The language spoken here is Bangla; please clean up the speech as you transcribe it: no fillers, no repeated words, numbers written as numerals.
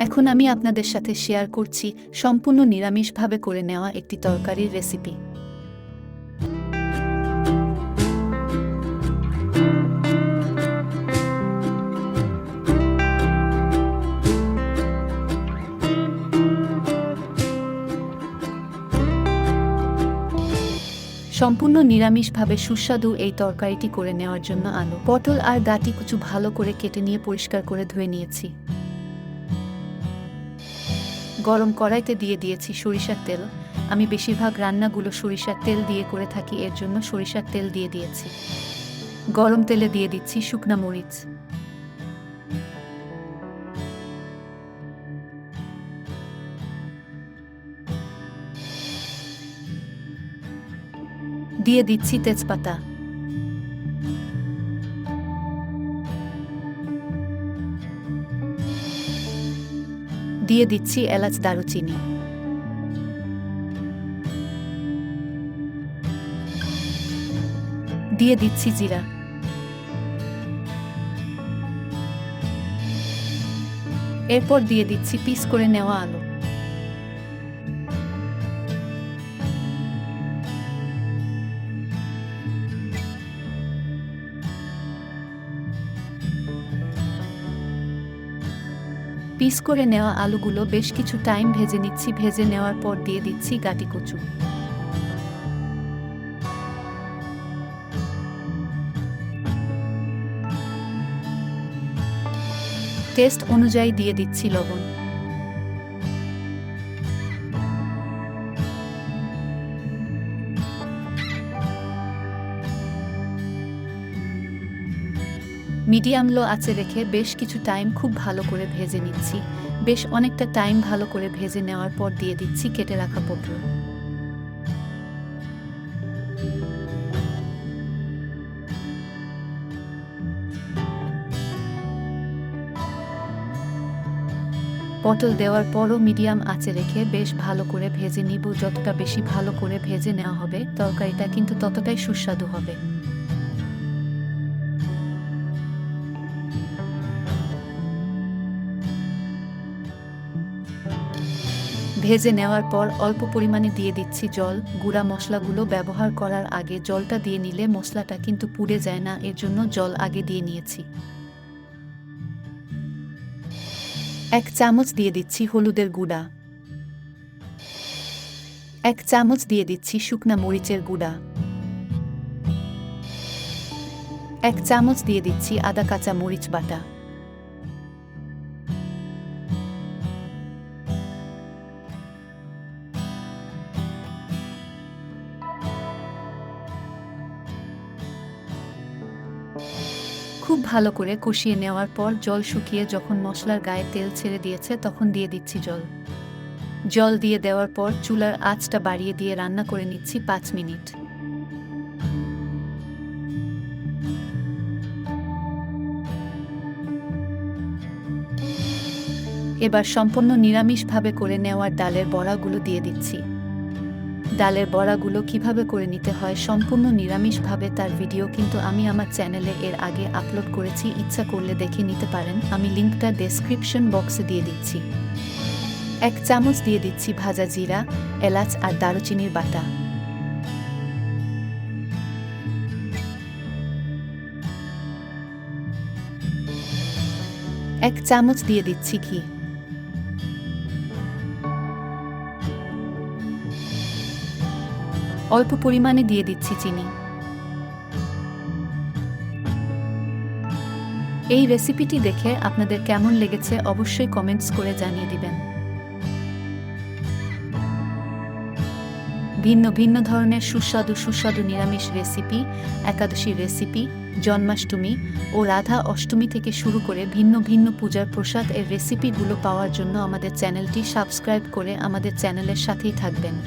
এখন আমি আপনাদের সাথে শেয়ার করছি সম্পূর্ণ নিরামিষভাবে করে নেওয়া একটি তরকারির রেসিপি। সম্পূর্ণ নিরামিষভাবে সুস্বাদু এই তরকারিটি করে নেওয়ার জন্য আলু, পটল আর গাটি কুচু ভালো করে কেটে নিয়ে পরিষ্কার করে ধুয়ে নিয়েছি। গরম কড়াইতে দিয়ে দিয়েছি সরিষার তেল। আমি বেশিরভাগ রান্নাগুলো সরিষার তেল দিয়ে করে থাকি, এর জন্য সরিষার তেল দিয়ে দিয়েছি। গরম তেলে দিয়ে দিচ্ছি শুকনা মরিচ, দিয়ে দিচ্ছি তেজপাতা, দিয়ে দিচ্ছি এলাচ দারুচিনি, দিয়ে দিচ্ছি জিরা, এরপর দিয়ে দিচ্ছি পিস করে নেওয়া আলু। পিস করে নেওয়া আলুগুলো বেশ কিছু টাইম ভেজে নিচ্ছি। ভেজে নেওয়ার পর দিয়ে দিচ্ছি গাটি কচু। টেস্ট অনুযায়ী দিয়ে দিচ্ছি লবণ। মিডিয়াম লো আঁচে রেখে বেশ কিছু টাইম খুব ভালো করে ভেজে নিচ্ছি। বেশ অনেকটা টাইম ভালো করে ভেজে নেওয়ার পর দিয়ে দিচ্ছি কেটে রাখা পটল। পটল দেওয়ার পরও মিডিয়াম আঁচে রেখে বেশ ভালো করে ভেজে নিব। যতটা বেশি ভালো করে ভেজে নেওয়া হবে তরকারিটা কিন্তু ততটাই সুস্বাদু হবে। ভেজে নেওয়ার পর অল্প পরিমাণে দিয়ে দিচ্ছি জল। গুঁড়া মশলাগুলো ব্যবহার করার আগে জলটা দিয়ে নিলে মশলাটা কিন্তু পুড়ে যায় না, এর জন্য জল আগে দিয়ে নিয়েছি। 1 চামচ দিয়ে দিচ্ছি হলুদের গুঁড়া, 1 চামচ দিয়ে দিচ্ছি শুকনা মরিচের গুঁড়া, 1 চামচ দিয়ে দিচ্ছি আদা কাঁচা মরিচ বাটা, খুব ভালো করে কষিয়ে নেওয়ার পর জল শুকিয়ে যখন মশলার গায়ে তেল ছেড়ে দিয়েছে তখন দিয়ে দিচ্ছি জল। জল দিয়ে দেওয়ার পর চুলার আঁচটা বাড়িয়ে দিয়ে রান্না করে নিচ্ছি 5 মিনিট। এবার সম্পূর্ণ নিরামিষভাবে করে নেওয়ার ডালের বড়াগুলো দিয়ে দিচ্ছি। ডালের বড়াগুলো কিভাবে করে নিতে হয় সম্পূর্ণ নিরামিষভাবে তার ভিডিও কিন্তু আমি আমার চ্যানেলে এর আগে আপলোড করেছি, ইচ্ছা করলে দেখে নিতে পারেন। আমি লিঙ্কটা ডেসক্রিপশন বক্সে দিয়ে দিচ্ছি। 1 চামচ দিয়ে দিচ্ছি ভাজা জিরা, এলাচ আর দারুচিনির বাটা, 1 চামচ দিয়ে দিচ্ছি ঘি, অল্প পরিমাণে দিয়ে দিচ্ছি চিনি। এই রেসিপিটি দেখে আপনাদের কেমন লেগেছে অবশ্যই কমেন্টস করে জানিয়ে দিবেন। ভিন্ন ভিন্ন ধরনের সুস্বাদু নিরামিষ রেসিপি, একাদশী রেসিপি, জন্মাষ্টমী ও রাধা অষ্টমী থেকে শুরু করে ভিন্ন ভিন্ন পূজার প্রসাদ এর রেসিপিগুলো পাওয়ার জন্য আমাদের চ্যানেলটি সাবস্ক্রাইব করে আমাদের চ্যানেলের সাথেই থাকবেন।